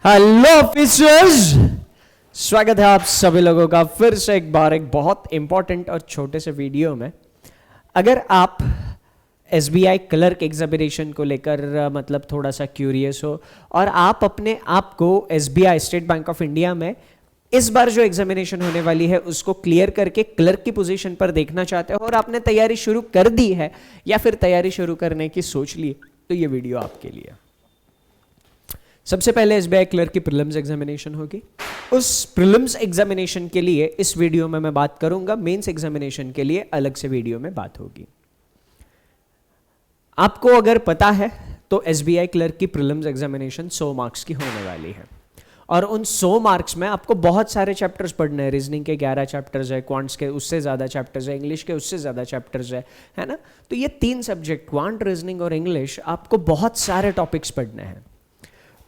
Hello officers, स्वागत है आप सभी लोगों का फिर से एक बार एक बहुत इंपॉर्टेंट और छोटे से वीडियो में। अगर आप एसबीआई क्लर्क एग्जामिनेशन को लेकर मतलब थोड़ा सा क्यूरियस हो और आप अपने आप को SBI state bank of India में इस बार जो एग्जामिनेशन होने वाली है उसको क्लियर करके क्लर्क की पोजीशन पर देखना चाहते हो और आपने तैयारी शुरू कर दी है या फिर तैयारी शुरू करने की सोच ली, तो ये वीडियो आपके लिए। सबसे पहले एसबीआई क्लर्क की प्रीलिम्स एग्जामिनेशन होगी। उस प्रीलिम्स एग्जामिनेशन के लिए इस वीडियो में मैं बात करूंगा, मेंस एग्जामिनेशन के लिए अलग से वीडियो में बात होगी। आपको अगर पता है तो एसबीआई क्लर्क की प्रीलिम्स एग्जामिनेशन 100 मार्क्स की होने वाली है और उन 100 मार्क्स में आपको बहुत सारे चैप्टर्स पढ़ने हैं। रीजनिंग के 11 चैप्टर्स है, क्वांट्स के उससे ज़्यादा चैप्टर्स है, इंग्लिश के उससे ज़्यादा चैप्टर्स है ना। तो ये 3 सब्जेक्ट क्वांट, रीजनिंग और इंग्लिश, आपको बहुत सारे टॉपिक्स पढ़ने हैं।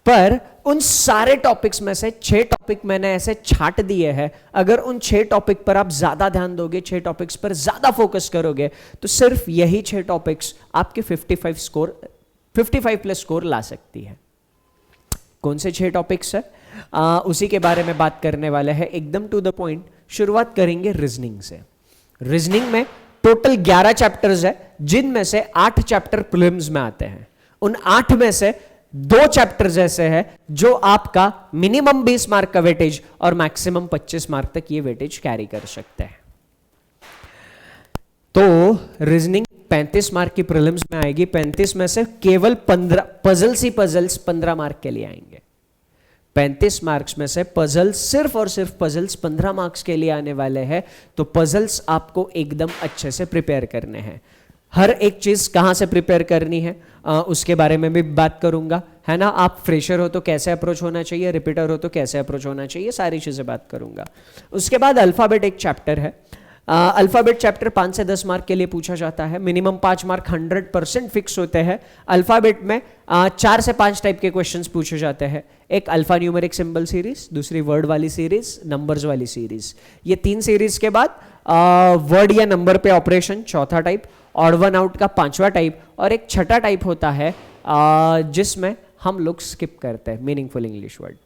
पर उन सारे टॉपिक्स में से 6 टॉपिक मैंने ऐसे छांट दिए हैं। अगर उन 6 टॉपिक पर आप ज्यादा ध्यान दोगे, 6 टॉपिक्स पर ज्यादा फोकस करोगे, तो सिर्फ यही 6 टॉपिक्स आपके 55 प्लस स्कोर ला सकती है। कौन से 6 टॉपिक्स है उसी के बारे में बात करने वाले हैं, एकदम टू द पॉइंट। शुरुआत करेंगे रीजनिंग से। रीजनिंग में टोटल 11 चैप्टर्स है, जिनमें से 8 चैप्टर प्रीलिम्स में आते हैं। उन 8 में से 2 चैप्टर्स ऐसे हैं जो आपका मिनिमम 20 मार्क का वेटेज और मैक्सिमम 25 मार्क तक ये वेटेज कैरी कर सकते हैं। तो रीजनिंग 35 मार्क की प्रीलिम्स में आएगी। 35 में से केवल 15 पजल्स ही पजल्स 15 मार्क के लिए आएंगे। 35 मार्क्स में से पजल्स, सिर्फ और सिर्फ पजल्स 15 मार्क्स के लिए आने वाले हैं। तो पजल्स आपको एकदम अच्छे से प्रिपेयर करने हैं। हर एक चीज कहां से प्रिपेयर करनी है उसके बारे में भी बात करूंगा, है ना। आप फ्रेशर हो तो कैसे अप्रोच होना चाहिए, रिपीटर हो तो कैसे अप्रोच होना चाहिए, सारी चीजें बात करूंगा। उसके बाद अल्फाबेट एक चैप्टर है। अल्फाबेट चैप्टर 5 से 10 मार्क के लिए पूछा जाता है। मिनिमम 5 मार्क 100% फिक्स होते हैं। अल्फाबेट में 4 से 5 टाइप के क्वेश्चंस पूछे जाते हैं। एक अल्फा न्यूमेरिक सिंबल सीरीज, दूसरी वर्ड वाली सीरीज, नंबर्स वाली सीरीज। ये 3 सीरीज के बाद वर्ड या नंबर पे ऑपरेशन चौथा टाइप, ऑड वन आउट का 5वां टाइप, और एक छठा टाइप होता है जिसमें हम लोग स्किप करते हैं, मीनिंगफुल इंग्लिश वर्ड।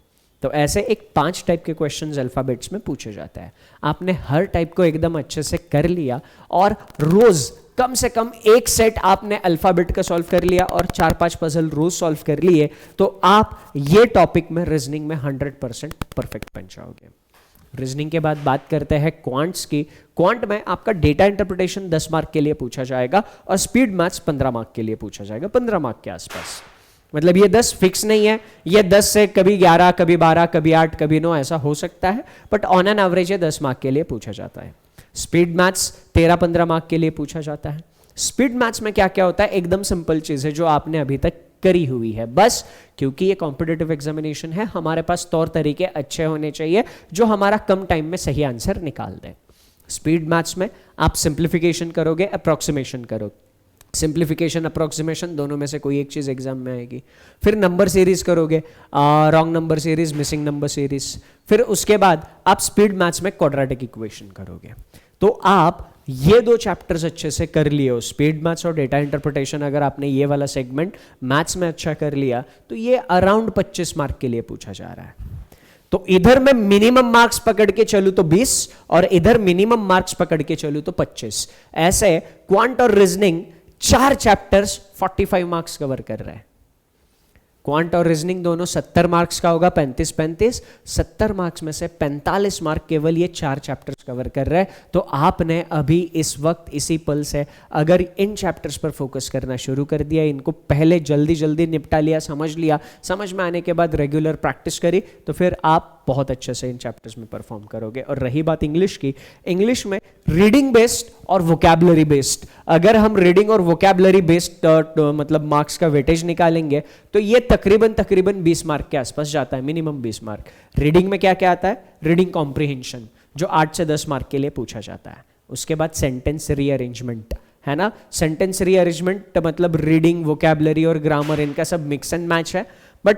तो ऐसे एक 5 टाइप के क्वेश्चंस अल्फाबेट्स में पूछे जाते हैं। आपने हर टाइप को एकदम अच्छे से कर लिया और रोज कम से कम एक सेट आपने अल्फाबेट का सॉल्व कर लिया और 4-5 पजल रोज सॉल्व कर लिए, तो आप ये टॉपिक में रीजनिंग में 100% परफेक्ट बन जाओगे। रीजनिंग के बाद बात करते हैं क्वांट्स की। क्वांट में आपका डेटा इंटरप्रिटेशन 10 मार्क के लिए पूछा जाएगा और स्पीड मैथ्स 15 मार्क के लिए पूछा जाएगा, 15 मार्क के आसपास। मतलब ये 10 फिक्स नहीं है, ये 10 से कभी 11, कभी 12, कभी 8, कभी 9 ऐसा हो सकता है, बट ऑन एन एवरेज ये 10 मार्क के लिए पूछा जाता है। स्पीड मैथ्स 13-15 मार्क के लिए पूछा जाता है। स्पीड मैथ्स में क्या क्या होता है, एकदम सिंपल चीज है जो आपने अभी तक करी हुई है। बस क्योंकि ये कॉम्पिटिटिव एग्जामिनेशन है, हमारे पास तौर तरीके अच्छे होने चाहिए जो हमारा कम टाइम में सही आंसर निकाल दे। स्पीड मैथ्स में आप सिंप्लीफिकेशन करोगे, अप्रोक्सीमेशन करोगे। सिंप्लीफिकेशन, अप्रोक्सीमेशन दोनों में से कोई एक चीज एग्जाम में आएगी। फिर नंबर सीरीज करोगे, wrong number series, missing number series. फिर उसके बाद आप स्पीड मैथ्स में क्वाड्रेटिक इक्वेशन करोगे। तो आप ये 2 चैप्टर्स अच्छे से कर लिए हो, स्पीड मैथ्स और डेटा इंटरप्रिटेशन, अगर आपने ये वाला सेगमेंट मैथ्स में अच्छा कर लिया तो ये अराउंड 25 मार्क के लिए पूछा जा रहा है। तो इधर मैं मिनिमम मार्क्स पकड़ के चलूं तो 20 और इधर मिनिमम मार्क्स पकड़ के चलूं तो 25। ऐसे क्वांट और रीजनिंग 4 चैप्टर्स 45 मार्क्स कवर कर रहे हैं। क्वांट और रीजनिंग दोनों 70 मार्क्स का होगा, 35-35। 70 मार्क्स में से 45 मार्क केवल ये 4 चैप्टर्स कवर कर रहे हैं। तो आपने अभी इस वक्त इसी पल से अगर इन चैप्टर्स पर फोकस करना शुरू कर दिया, इनको पहले जल्दी जल्दी निपटा लिया, समझ लिया, समझ में आने के बाद रेगुलर प्रैक्टिस करी, तो फिर आप बहुत अच्छे से इन चैप्टर्स में परफॉर्म करोगे। और रही बात इंग्लिश की, इंग्लिश में रीडिंग बेस्ड और वोकैबुलरी बेस्ड, अगर हम रीडिंग और वोकैबुलरी बेस्ड मतलब मार्क्स का वेटेज निकालेंगे तो ये तकरीबन 20 मार्क के आसपास जाता है, मिनिमम 20 मार्क। रीडिंग में क्या क्या आता है, रीडिंग कॉम्प्रिहेंशन जो 8 से 10 मार्क के लिए पूछा जाता है। उसके बाद सेंटेंस रीअरेंजमेंट, है ना। सेंटेंस रीअरेंजमेंट मतलब रीडिंग, वोकैबुलरी और ग्रामर, इनका सब मिक्स एंड मैच है। बट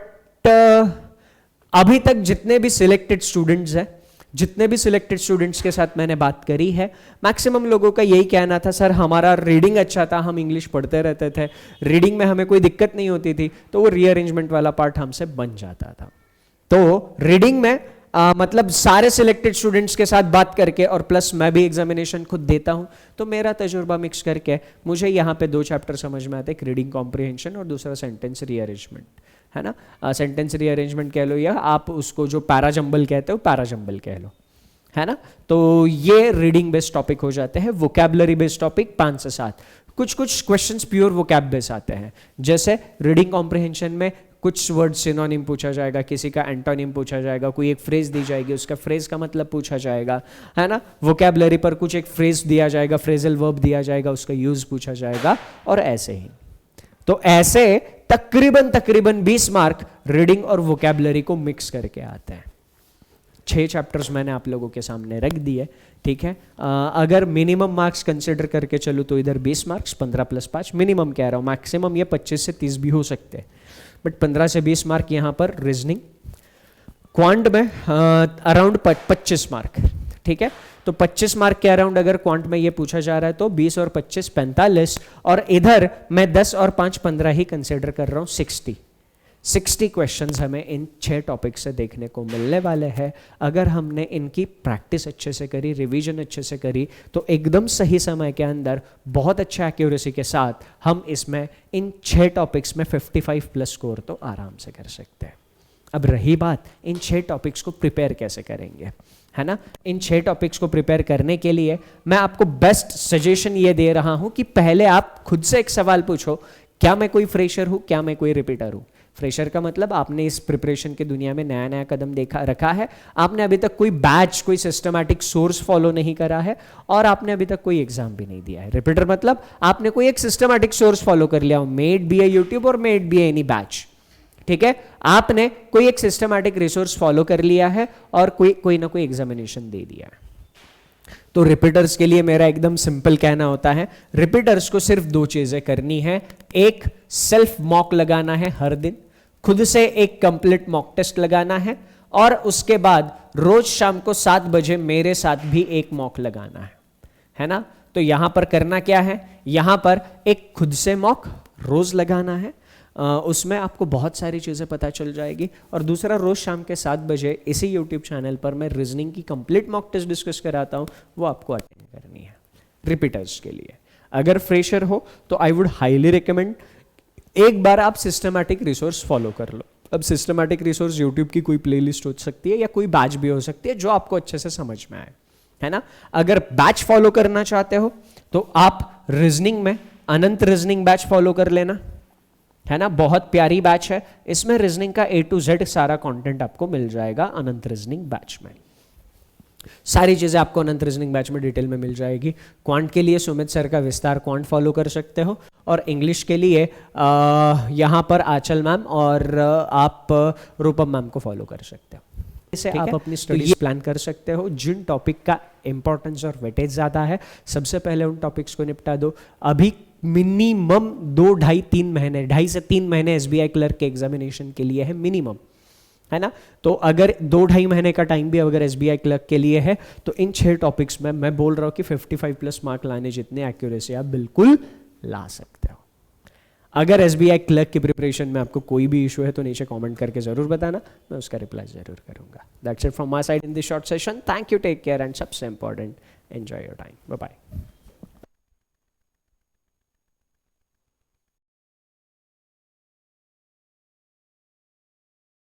अभी तक जितने भी सिलेक्टेड स्टूडेंट्स हैं, जितने भी सिलेक्टेड स्टूडेंट्स के साथ मैंने बात करी है, मैक्सिमम लोगों का यही कहना था, सर हमारा रीडिंग अच्छा था, हम इंग्लिश पढ़ते रहते थे, रीडिंग में हमें कोई दिक्कत नहीं होती थी, तो वो रीअरेंजमेंट वाला पार्ट हमसे बन जाता था। तो रीडिंग में मतलब सारे सिलेक्टेड स्टूडेंट्स के साथ बात करके और प्लस मैं भी एग्जामिनेशन खुद देता हूं, तो मेरा तजुर्बा मिक्स करके मुझे यहाँ पे 2 चैप्टर समझ में आते हैं, एक रीडिंग कॉम्प्रिहेंशन और दूसरा सेंटेंस रीअरेंजमेंट, है ना। सेंटेंस रीअरेंजमेंट कह लो या आप उसको जो पैराजंबल कहते हो पैराजंबल कह लो, है ना। तो ये रीडिंग बेस्ड टॉपिक हो जाते हैं। वोकैबुलरी बेस्ड टॉपिक 5 से 7, कुछ कुछ क्वेश्चंस प्योर वोकैब बेस्ड आते हैं, जैसे रीडिंग कॉम्प्रिहेंशन में कुछ वर्ड सिनोनिम पूछा जाएगा, किसी का एंटोनिम पूछा जाएगा, कोई एक फ्रेज दी जाएगी, उसका फ्रेज का मतलब पूछा जाएगा, है ना। वोकैबुलरी पर कुछ एक फ्रेज दिया जाएगा, फ्रेजल वर्ब दिया जाएगा, उसका यूज पूछा जाएगा, और ऐसे ही। तो ऐसे तकरीबन 20 मार्क रीडिंग और वोकैबुलरी को मिक्स करके आते हैं। 6 चैप्टर्स मैंने आप लोगों के सामने रख दिए, ठीक है। अगर मिनिमम मार्क्स कंसिडर करके चलूँ तो इधर 20 मार्क्स, 15 + 5 मिनिमम कह रहा हूँ, मैक्सिमम ये 25 से 30 भी हो सकते हैं, बट 15 से 20 मार्क यहाँ पर रीजनिंग। क्वांट में अराउंड 25 मार्क, ठीक है। तो 25 मार्क के अराउंड अगर क्वांट में ये पूछा जा रहा है तो 20 और 25 45, और इधर मैं 10 और 5 15 ही कंसिडर कर रहा हूँ, 60 क्वेश्चंस हमें इन 6 टॉपिक से देखने को मिलने वाले हैं। अगर हमने इनकी प्रैक्टिस अच्छे से करी, रिवीजन अच्छे से करी, तो एकदम सही समय के अंदर बहुत अच्छे एक्यूरेसी के साथ हम इसमें इन 6 टॉपिक्स में 55+ स्कोर तो आराम से कर सकते हैं। अब रही बात इन 6 टॉपिक्स को प्रिपेयर कैसे करेंगे, है ना। इन 6 टॉपिक्स को प्रिपेयर करने के लिए मैं आपको बेस्ट सजेशन ये दे रहा हूं कि पहले आप खुद से एक सवाल पूछो, क्या मैं कोई फ्रेशर हूं, क्या मैं कोई रिपीटर हूं। फ्रेशर का मतलब आपने इस प्रिपरेशन की दुनिया में नया नया कदम रखा है, आपने अभी तक कोई बैच, कोई सिस्टमैटिक सोर्स फॉलो नहीं करा है, और आपने अभी तक कोई एग्जाम भी नहीं दिया है। रिपीटर मतलब आपने कोई एक सिस्टमैटिक सोर्स फॉलो कर लिया हो, मेड बी ए यूट्यूब और मेड बी एनी बैच, ठीक है। आपने कोई एक सिस्टमैटिक रिसोर्स फॉलो कर लिया है और कोई ना कोई एग्जामिनेशन दे दिया है। तो रिपीटर्स के लिए मेरा एकदम सिंपल कहना होता है, रिपीटर्स को सिर्फ 2 चीजें करनी है। एक, सेल्फ मॉक लगाना है, हर दिन खुद से एक कंप्लीट मॉक टेस्ट लगाना है, और उसके बाद रोज शाम को 7 बजे मेरे साथ भी एक मॉक लगाना है ना। तो यहां पर करना क्या है, यहां पर एक खुद से मॉक रोज लगाना है, उसमें आपको बहुत सारी चीज़ें पता चल जाएगी। और दूसरा, रोज शाम के 7 बजे इसी यूट्यूब चैनल पर मैं रीजनिंग की कंप्लीट मॉक टेस्ट डिस्कस कराता हूँ, वो आपको अटेंड करनी है रिपीटर्स के लिए। अगर फ्रेशर हो तो आई वुड हाईली रिकमेंड एक बार आप सिस्टमैटिक रिसोर्स फॉलो कर लो। अब सिस्टमैटिक रिसोर्स यूट्यूब की कोई प्लेलिस्ट हो सकती है या कोई बैच भी हो सकती है, जो आपको अच्छे से समझ में आए, है ना। अगर बैच फॉलो करना चाहते हो तो आप रीजनिंग में अनंत रीजनिंग बैच फॉलो कर लेना, है ना। बहुत प्यारी बैच है, इसमें रीजनिंग का A to Z सारा कंटेंट आपको मिल जाएगा अनंत रीजनिंग बैच में। सारी चीजें आपको अनंत रीजनिंग बैच में डिटेल में मिल जाएगी। क्वांट के लिए सुमित सर का विस्तार क्वांट फॉलो कर सकते हो, और इंग्लिश के लिए यहाँ पर आंचल मैम और आप रूपम मैम को फॉलो कर सकते हो। इसे आप अपनी स्टडीज प्लान कर सकते हो। जिन टॉपिक का इंपॉर्टेंस और वेटेज ज़्यादा है, सबसे पहले उन टॉपिक्स को निपटा दो। अभी मिनिमम 2, 2.5 से 3 महीने SBI क्लर्क के एग्जामिनेशन के लिए है मिनिमम, है ना। तो अगर 2-2.5 महीने का टाइम भी अगर SBI क्लर्क के लिए है, तो इन 6 टॉपिक्स में मैं बोल रहा हूँ कि 55+ मार्क लाने जितने एक्यूरेसी आप बिल्कुल ला सकते हो। अगर SBI क्लर्क की प्रिपरेशन में आपको कोई भी इशू है तो नीचे कमेंट करके जरूर बताना, मैं उसका रिप्लाई जरूर करूंगा। That's it from my side in this short session. Thank you, take care, and सबसे important, enjoy your time. Bye bye.